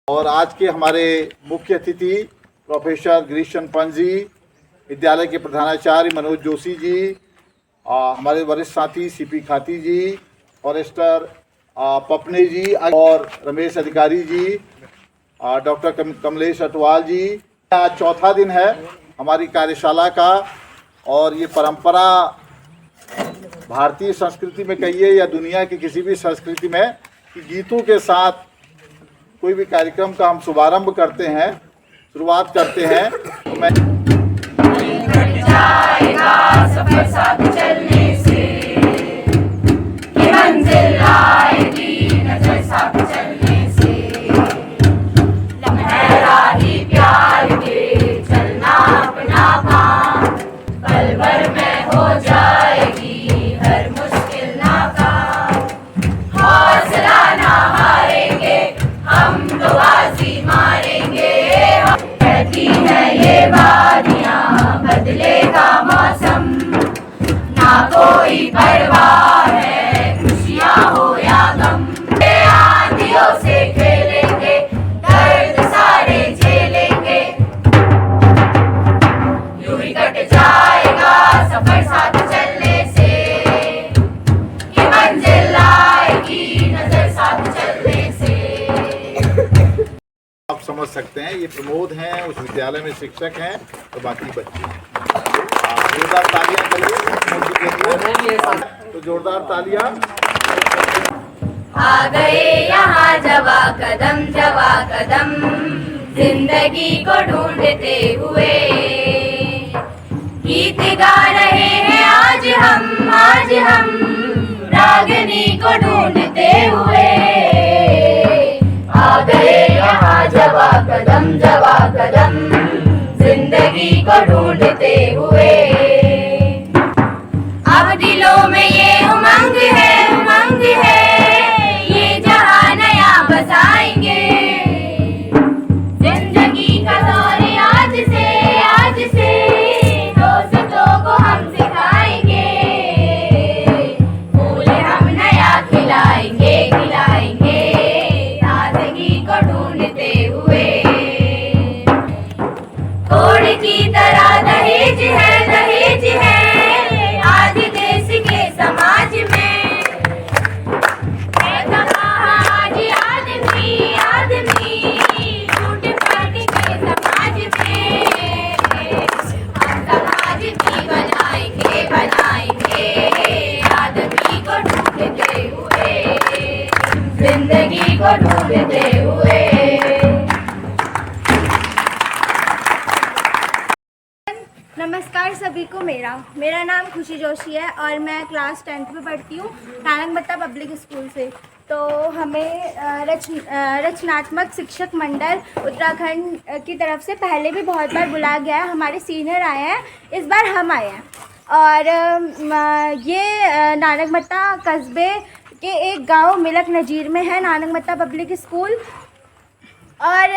और आज के हमारे मुख्य अतिथि प्रोफेसर गिरीशन पंत जी, विद्यालय के प्रधानाचार्य मनोज जोशी जी, हमारे वरिष्ठ साथी सीपी खाती जी, फॉरेस्टर पपने जी और रमेश अधिकारी जी, डॉक्टर कमलेश अटवाल जी। आज चौथा दिन है हमारी कार्यशाला का और ये परंपरा भारतीय संस्कृति में कहिए या दुनिया की किसी भी संस्कृति में कि गीतों के साथ कोई भी कार्यक्रम का हम शुभारंभ करते हैं, शुरुआत करते हैं। तो मैं सफर साथ चलने से ये मंजिल आएगी, नजर साथ चलने से लम्हा ही प्यार के चलना अपना काम, पल भर में हो जाएगी हर मुश्किल नाकाम। हौसला ना हारेंगे, हम तो बाजी मारेंगे। कहती है ये वादियां बदलेगा मौसम, ना कोई परवाह है खुशियां हो या गम। आंधियों से खेलेंगे, दर्द सारे झेलेंगे, यूं ही कट जाएगा सफर साथ चलने से ये मंजिल आएगी, नजर साथ चलने से। आप समझ सकते हैं ये प्रमोद हैं, उस विद्यालय में शिक्षक हैं और बाकी बच्चे हैं। जोरदार तालियां करिए, तो जोरदार तालियां। आ गए यहाँ जवा कदम जिंदगी को ढूंढते हुए, गीत गा रहे हैं आज हम रागनी को ढूंढते हुए। आ गए यहाँ जवा कदम जिंदगी को ढूंढते हुए। अब दिलों में ये उमंग है ये जहां नया बसाएंगे। जिंदगी का दौर आज से दोस्तों को हम सिखाएंगे। फूल हम नया खिलाएंगे ताजगी को ढूंढते हुए। तोड़ की तरह दहेज है आज देश के समाज में। है आज आदमी टूट फट के समाज में। हम समाज भी बनाएंगे आदमी को ढूंढते हुए, जिंदगी को ढूंढते हुए। नमस्कार सभी को। मेरा नाम खुशी जोशी है और मैं क्लास 10th में पढ़ती हूँ नारंगमत्ता पब्लिक स्कूल से। तो हमें रचनात्मक शिक्षक मंडल उत्तराखंड की तरफ से पहले भी बहुत बार बुलाया गया है। हमारे सीनियर आए हैं, इस बार हम आए हैं। और ये नारंगमत्ता कस्बे के एक गांव मिलक नज़ीर में है नारंगमत्ता पब्लिक स्कूल। और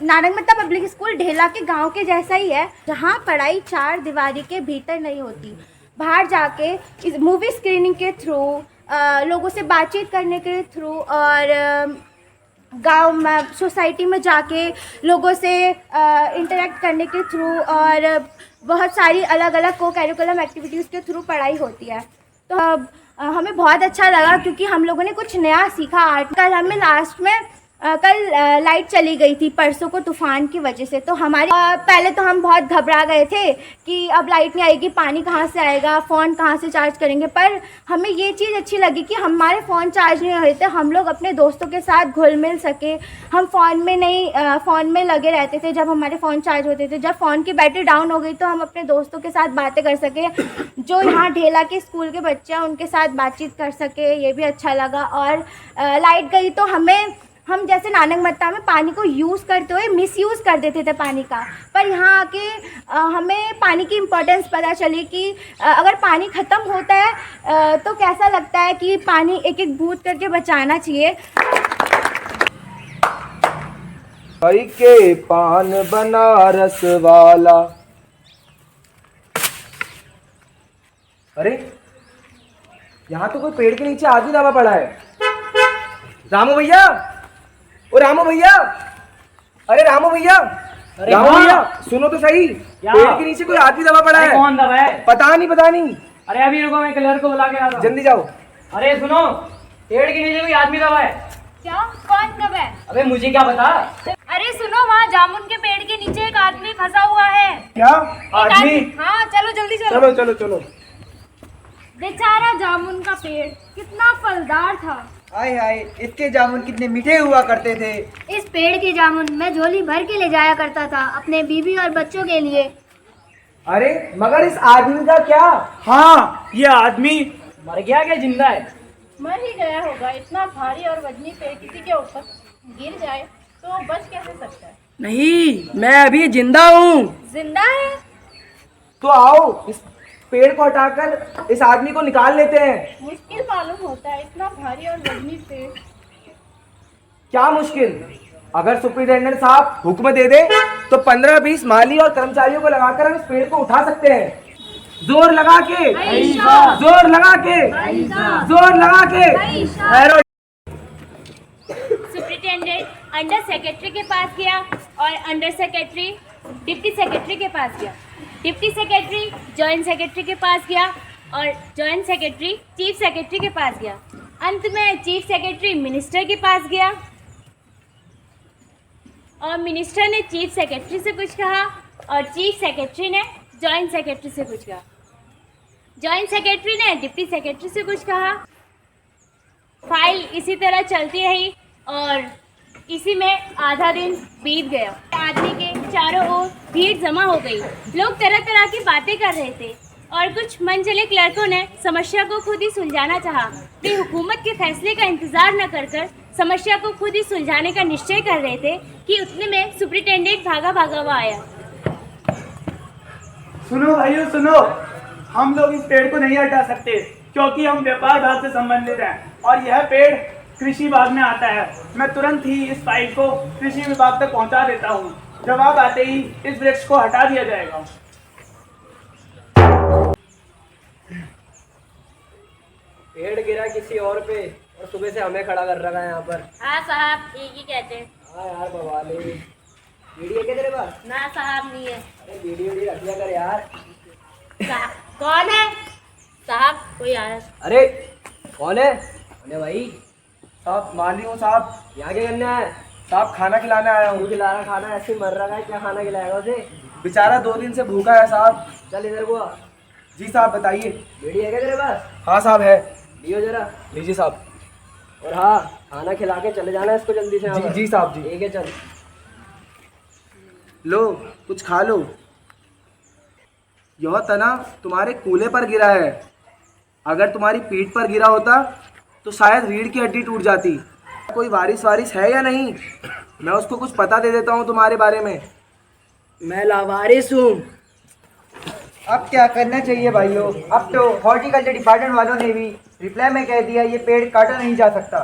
नारंगमत्ता पब्लिक स्कूल ढेला के गांव के जैसा ही है, जहां पढ़ाई चार दीवारी के भीतर नहीं होती। बाहर जाके इस मूवी स्क्रीनिंग के थ्रू, लोगों से बातचीत करने के थ्रू और गांव में सोसाइटी में जाके लोगों से इंटरेक्ट करने के थ्रू और बहुत सारी अलग अलग को करिकुलम एक्टिविटीज़ के थ्रू पढ़ाई होती है। तो हमें बहुत अच्छा लगा क्योंकि हम लोगों ने कुछ नया सीखा आर्ट। कल हमें लास्ट में कल लाइट चली गई थी परसों को तूफ़ान की वजह से। तो हमारे पहले तो हम बहुत घबरा गए थे कि अब लाइट नहीं आएगी, पानी कहाँ से आएगा, फ़ोन कहाँ से चार्ज करेंगे। पर हमें ये चीज़ अच्छी लगी कि हमारे फ़ोन चार्ज नहीं हो रहे थे, हम लोग अपने दोस्तों के साथ घुल मिल सके। हम फ़ोन में लगे रहते थे जब हमारे फ़ोन चार्ज होते थे। जब फ़ोन की बैटरी डाउन हो गई तो हम अपने दोस्तों के साथ बातें कर सके, जो यहाँ ढेला के स्कूल के बच्चे हैं उनके साथ बातचीत कर सके, ये भी अच्छा लगा। और लाइट गई तो हम जैसे नारंगमत्ता में पानी को यूज़ करते हुए मिसयूज़ कर देते थे पानी का, पर यहाँ आके हमें पानी की इम्पोर्टेंस पता चली कि अगर पानी ख़त्म होता है तो कैसा लगता है कि पानी एक एक बूंद करके बचाना चाहिए। भाई के पान बनारस वाला। अरे यहाँ तो कोई पेड़ के नीचे आदमी दबा पड़ा है। रामू भैया, ओ रामू भैया, अरे रामू भैया, रामू भैया सुनो तो सही, पेड़ के नीचे कोई आदमी दबा पड़ा है। कौन दबा है? पता नहीं। अरे अभी रुको, मैं क्लियर को बुला के आता हूँ। जल्दी जाओ। अरे सुनो, पेड़ के नीचे कोई आदमी दबा है। क्या? कौन कब है? अबे मुझे क्या पता। अरे सुनो, वहाँ जामुन के पेड़ के नीचे एक आदमी फंसा हुआ है। क्या आदमी? हाँ चलो जल्दी चलो। चलो। बेचारा जामुन का पेड़ कितना फलदार था। हाय हाय, इसके जामुन कितने मीठे हुआ करते थे। इस पेड़ के जामुन मैं झोली भर के ले जाया करता था अपने बीवी और बच्चों के लिए। अरे मगर इस आदमी का क्या? हाँ, ये आदमी मर गया क्या जिंदा है? मर ही गया होगा। इतना भारी और वजनी पेड़ किसी के ऊपर गिर जाए तो वो बच कैसे सकता है? नहीं, मैं अभी जिंदा हूँ। जिंदा है? तो आओ इस पेड़ को हटाकर इस आदमी को निकाल लेते हैं। मुश्किल मालूम होता है, इतना भारी और वजनी पेड़। क्या मुश्किल? अगर सुपरिटेंडेंट साहब हुक्म दे दे तो 15-20 माली और कर्मचारियों को लगाकर हम इस पेड़ को उठा सकते हैं। जोर लगा के, जोर लगा के, जोर लगा के। पैरों। सुपरिटेंडेंट अंडर सेक्रेटरी के पास गया और अंडर सेक्रेटरी डिप्टी सेक्रेटरी के पास गया। डिप्टी सेक्रेटरी जॉइंट सेक्रेटरी के पास गया और जॉइंट सेक्रेटरी चीफ सेक्रेटरी के पास गया। अंत में चीफ सेक्रेटरी मिनिस्टर के पास गया और मिनिस्टर ने चीफ सेक्रेटरी से कुछ कहा और चीफ सेक्रेटरी ने जॉइंट सेक्रेटरी से कुछ कहा। जॉइंट सेक्रेटरी ने डिप्टी सेक्रेटरी से कुछ कहा। फाइल इसी तरह चलती रही और इसी में आधा दिन बीत गया। आदमी के चारों ओर भीड़ जमा हो गई। लोग तरह तरह की बातें कर रहे थे और कुछ मनचले क्लर्कों ने समस्या को खुद ही सुलझाना चाहा। वे हुकूमत के फैसले का इंतजार न कर समस्या को खुद ही सुलझाने का निश्चय कर रहे थे कि उतने में सुपरिटेंडेंट भागा हुआ आया। सुनो भाइयों सुनो, हम लोग इस पेड़ को नहीं हटा सकते क्योंकि हम व्यापार भाग से संबंधित हैं और यह पेड़ कृषि विभाग में आता है। मैं तुरंत ही इस फाइल को कृषि विभाग तक पहुंचा देता हूं। जवाब आते ही इस वृक्ष को हटा दिया जाएगा। पेड़ गिरा किसी और पे और सुबह से हमें खड़ा कर रखा है यहाँ पर। हाँ साहब, ठीक ही कहते हैं। हाँ यार बवाले, बीड़ी है क्या तेरे पास? ना साहब, नहीं है। अरे बीड़ी रख लिया कर यार। कौन है साहब? कोई आया? अरे कौन है? अरे भाई साहब माली हूँ साहब। यहाँ क्या करने आया है? साहब खाना खिलाने आया हूँ। खिला रहा खाना ऐसे ही मर रहा है, क्या खाना खिलाएगा उसे? बेचारा 2 दिन से भूखा है साहब। चल इधर को आ। जी साहब बताइए। बीड़ी है क्या तेरे पास? हाँ साहब है। लियो जरा। लीजिए साहब। और हाँ, खाना खिला के चले जाना इसको जल्दी से यहाँ पर। जी साहब जी। ठीक है चल। लो कुछ खा लो। यह तना तुम्हारे कूल्हे पर गिरा है। अगर तुम्हारी पीठ पर गिरा होता तो शायद रीढ़ की हड्डी टूट जाती। कोई वारिस है या नहीं? मैं उसको कुछ पता दे देता हूँ तुम्हारे बारे में। मैं लावारिस हूँ। अब क्या करना चाहिए भाइयों? अब तो हॉर्टिकल्चर डिपार्टमेंट वालों ने भी रिप्लाई में कह दिया ये पेड़ काटा नहीं जा सकता।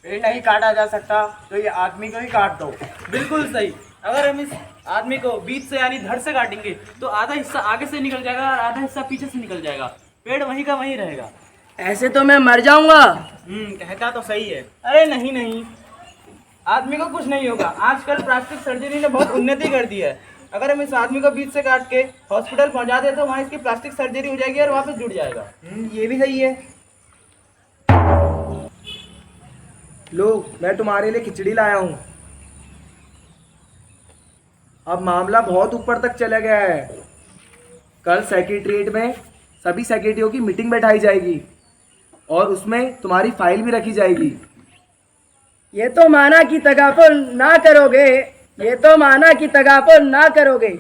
पेड़ नहीं काटा जा सकता तो ये आदमी को ही काट दो। बिल्कुल सही। अगर हम इस आदमी को बीच से यानी धड़ से काटेंगे तो आधा हिस्सा आगे से निकल जाएगा और आधा हिस्सा पीछे से निकल जाएगा। पेड़ वहीं का वहीं रहेगा। ऐसे तो मैं मर जाऊंगा। कहता तो सही है। अरे नहीं, आदमी को कुछ नहीं होगा। आजकल प्लास्टिक सर्जरी ने बहुत उन्नति कर दी है। अगर हम इस आदमी को बीच से काट के हॉस्पिटल पहुंचा दे तो वहाँ इसकी प्लास्टिक सर्जरी हो जाएगी और वापस जुड़ जाएगा। ये भी सही है। लो मैं तुम्हारे लिए खिचड़ी लाया हूँ। अब मामला बहुत ऊपर तक चला गया है। कल सेक्रेटरीट में सभी सेक्रेटरियों की मीटिंग बैठाई जाएगी और उसमें तुम्हारी फाइल भी रखी जाएगी। ये तो माना कि तगाफुल ना करोगे, ये तो माना कि तगाफुल ना करोगे,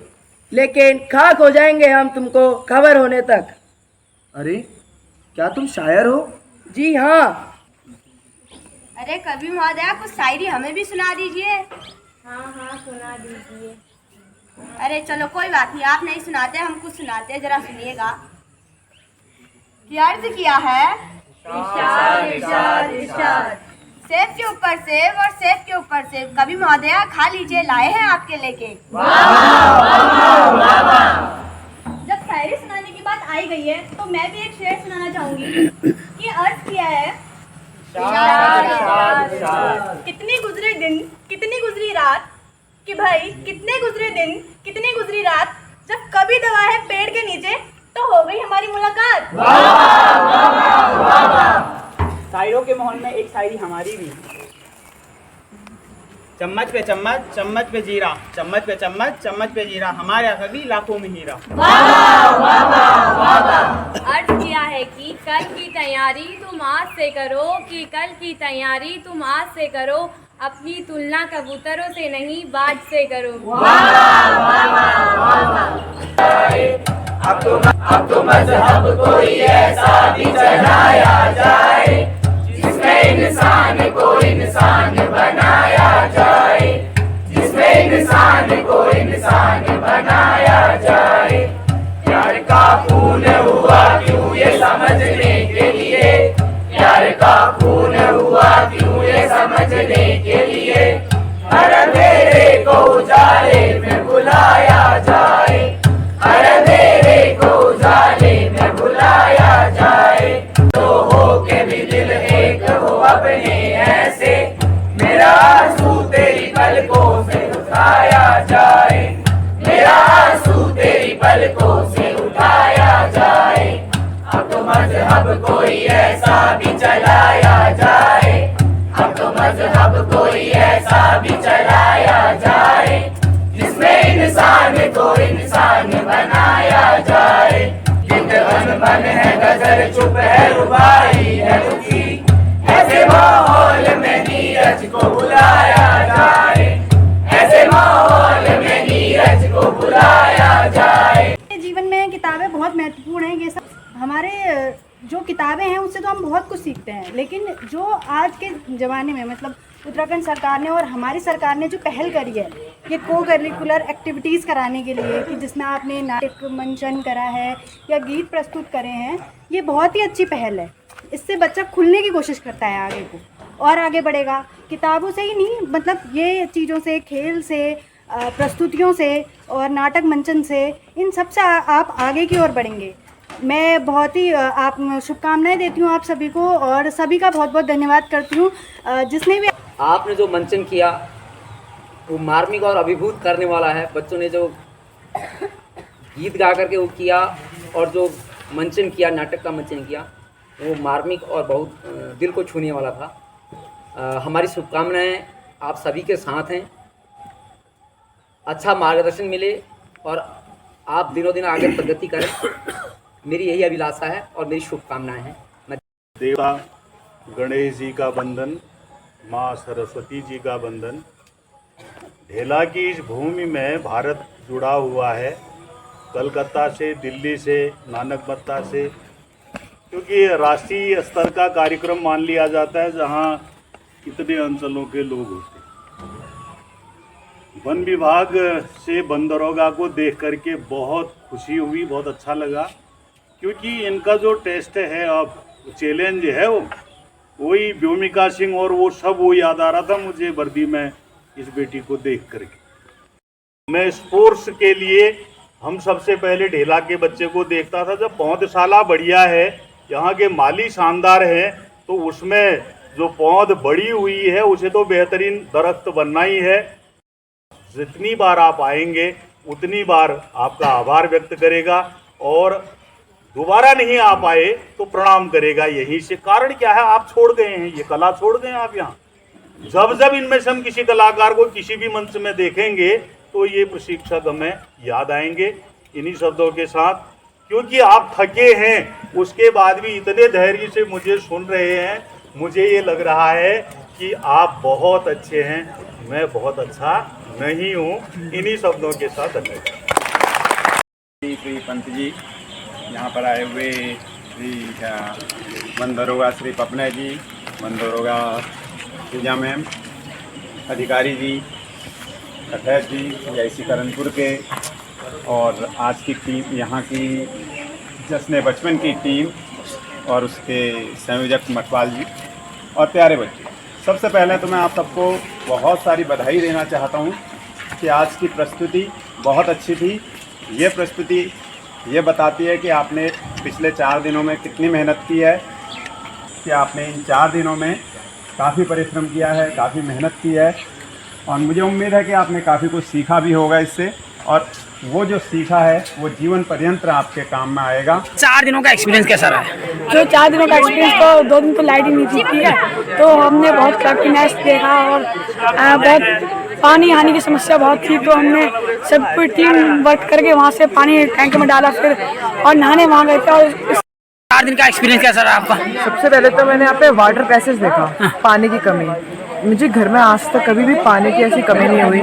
लेकिन खाक हो जाएंगे हम तुमको खबर होने तक। अरे क्या तुम शायर हो? जी हाँ। अरे कवि महोदया, कुछ शायरी हमें भी सुना दीजिए। हाँ सुना दीजिए। अरे चलो कोई बात नहीं, आप नहीं सुनाते हम कुछ सुनाते हैं, जरा सुनिएगा। कि अर्ज किया है सेब के ऊपर सेब और सेब के ऊपर सेब। कवि महोदया खा लीजिए, लाए हैं आपके लेके। जब शायरी सुनाने की बात आई गई है तो मैं भी एक शेर सुनाना चाहूंगी कि अर्ज किया है कितनी गुजरे दिन कितनी गुजरी रात, कि भाई कितने गुजरे दिन, कितनी गुजरी रात, जब कभी दबा है पेड़ के नीचे तो हो गई हमारी मुलाकात। शायरों के माहौल में एक शायरी हमारी भी। चम्मच पे चम्मच, चम्मच पे जीरा, चम्मच पे चम्मच, चम्मच पे जीरा, हमारे यहाँ भी लाखों में हीरा। अर्ज किया है कि कल की तैयारी तुम आज से करो, कि कल की तैयारी तुम आज से करो, अपनी तुलना कबूतरों से नहीं बाज से करो। अब तो मजहब कोई ऐसा भी चलाया जाए जिसमें इंसान को इंसान बनाया जाए, जिसमें इंसान को इंसान बनाया जाए। प्यार का खून हुआ क्यों ये समझने के लिए, प्यार का खून हुआ क्यों ये समझने के लिए, हर अंधेरे को उजाले में बुलाया जाए, हर अंधेरे को उजाले में बुलाया जाए। तो हो के भी दिल एक हो अपने ऐसे, मेरा आंसू तेरी पलकों से उठाया जाए, मेरा आंसू तेरी पलकों से उठाया जाए। अब तो मजहब कोई ऐसा भी चलाया जाए, अब तो मजहब कोई ऐसा भी चलाया जाए जिसमें इंसान को इंसान बनाया जाए। गीत अनबन है, गजल चुप है, रुबाई है रुखी, ऐसे माहौल में नीरज को बुलाया जाए, ऐसे माहौल में नीरज को बुलाया जाए। जीवन में किताबें बहुत महत्वपूर्ण हैं। ये सब हमारे जो किताबें हैं उससे तो हम बहुत कुछ सीखते हैं, लेकिन जो आज के ज़माने में मतलब उत्तराखंड सरकार ने और हमारी सरकार ने जो पहल करी है ये को करिकुलर एक्टिविटीज़ कराने के लिए, कि जिसमें आपने नाटक मंचन करा है या गीत प्रस्तुत करे हैं, ये बहुत ही अच्छी पहल है। इससे बच्चा खुलने की कोशिश करता है आगे को और आगे बढ़ेगा। किताबों से ही नहीं, मतलब ये चीज़ों से, खेल से, प्रस्तुतियों से और नाटक मंचन से, इन सब से आप आगे की ओर बढ़ेंगे। मैं बहुत ही आप शुभकामनाएं देती हूँ आप सभी को और सभी का बहुत बहुत धन्यवाद करती हूँ जिसने भी आपने जो मंचन किया वो मार्मिक और अभिभूत करने वाला है। बच्चों ने जो गीत गा करके वो किया और जो मंचन किया, नाटक का मंचन किया, वो मार्मिक और बहुत दिल को छूने वाला था। हमारी शुभकामनाएं आप सभी के साथ हैं, अच्छा मार्गदर्शन मिले और आप दिनों दिन आगे प्रगति करें, मेरी यही अभिलाषा है और मेरी शुभकामनाएं हैं। देवता गणेश जी का वंदन, माँ सरस्वती जी का वंदन। ढेला की इस भूमि में भारत जुड़ा हुआ है, कलकत्ता से, दिल्ली से, नानकमत्ता से, क्योंकि राष्ट्रीय स्तर का कार्यक्रम मान लिया जाता है जहाँ इतने अंचलों के लोग होते हैं। वन विभाग से वन दरोगा को देख करके बहुत खुशी हुई, बहुत अच्छा लगा, क्योंकि इनका जो टेस्ट है, अब चैलेंज है, वो वही व्योमिका सिंह और वो सब वो याद आ रहा था मुझे वर्दी में इस बेटी को देख करके। मैं स्पोर्ट्स के लिए हम सबसे पहले ढेला के बच्चे को देखता था। जब पौधशाला बढ़िया है, यहाँ के माली शानदार हैं, तो उसमें जो पौध बड़ी हुई है उसे तो बेहतरीन दरख्त बनना ही है। जितनी बार आप आएंगे उतनी बार आपका आभार व्यक्त करेगा और दोबारा नहीं आ पाए तो प्रणाम करेगा। यहीं से कारण क्या है, आप छोड़ गए हैं, ये कला छोड़ गए हैं आप यहाँ। जब जब इनमें से हम किसी कलाकार को किसी भी मंच में देखेंगे तो ये प्रशिक्षक हमें याद आएंगे। इन्हीं शब्दों के साथ, क्योंकि आप थके हैं उसके बाद भी इतने धैर्य से मुझे सुन रहे हैं, मुझे ये लग रहा है कि आप बहुत अच्छे हैं, मैं बहुत अच्छा नहीं हूँ। इन्हीं शब्दों के साथ धन्यवाद। श्री पंत जी यहाँ पर आए हुए, श्री वन दरोगा श्री पपना जी, वन दरोगा पूजा मैम, अधिकारी जी, अटैच जी, ऐसी करनपुर के, और आज की टीम, यहाँ की जश्न बचपन की टीम और उसके संयोजक मटवाल जी और प्यारे बच्चे। सबसे पहले तो मैं आप सबको बहुत सारी बधाई देना चाहता हूँ कि आज की प्रस्तुति बहुत अच्छी थी। ये प्रस्तुति ये बताती है कि आपने पिछले 4 दिनों में कितनी मेहनत की है, कि आपने इन 4 दिनों में काफ़ी परिश्रम किया है, काफ़ी मेहनत की है। और मुझे उम्मीद है कि आपने काफ़ी कुछ सीखा भी होगा इससे, और वो जो सीखा है वो जीवन पर्यंत आपके काम में आएगा। 4 दिनों का एक्सपीरियंस कैसा रहा? जो 4 दिनों का एक्सपीरियंस, तो 2 दिन तो लाइट ही नहीं थी, ठीक है, तो हमने बहुत क्राफ्टीनेस देखा और बहुत पानी आने की समस्या बहुत थी, तो हमने सब कोई टीम वर्क करके वहाँ से पानी टैंक में डाला फिर और नहाने वहाँ गए थे। और 4 दिन का एक्सपीरियंस कैसा रहा आपका? सबसे पहले तो मैंने यहाँ पे वाटर क्राइसिस देखा, पानी की कमी। मुझे घर में आज तक कभी भी पानी की ऐसी कमी नहीं हुई।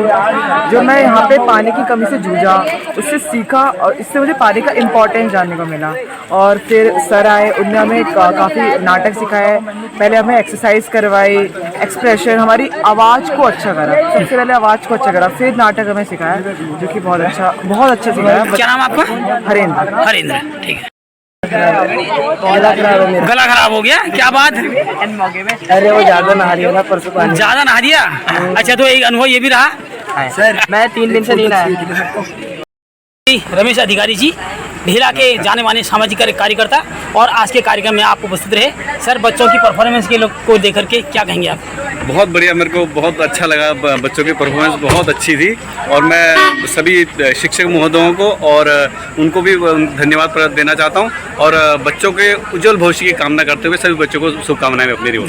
जो मैं यहाँ पे पानी की कमी से जूझा, उससे सीखा और इससे मुझे पानी का इम्पोर्टेंस जानने को मिला। और फिर सर आए, उन्होंने हमें काफ़ी नाटक सिखाए, पहले हमें एक्सरसाइज करवाई, एक्सप्रेशन, हमारी आवाज़ को अच्छा करा, सबसे पहले आवाज़ को अच्छा करा, फिर नाटक हमें सिखाया, जो कि बहुत अच्छा सिखाया। क्या नाम आपका? हरेंद्र। हरेंद्र, ठीक है। गला खराब हो गया, क्या बात? अरे वो ज़्यादा नहा रही है ना, परसों पानी ज्यादा नहा दिया। अच्छा, तो एक अनुभव ये भी रहा सर, मैं 3 दिन से नहीं नहाया। रमेश अधिकारी जी, ढेला के जाने माने सामाजिक कार्यकर्ता, और आज के कार्यक्रम में आप उपस्थित रहे। सर, बच्चों की परफॉर्मेंस के लोग को देख करके क्या कहेंगे आप? बहुत बढ़िया, मेरे को बहुत अच्छा लगा, बच्चों की परफॉर्मेंस बहुत अच्छी थी, और मैं सभी शिक्षक महोदयों को और उनको भी धन्यवाद देना चाहता हूँ, और बच्चों के उज्जवल भविष्य की कामना करते हुए सभी बच्चों को शुभकामनाएं अपनी। धन्यवाद।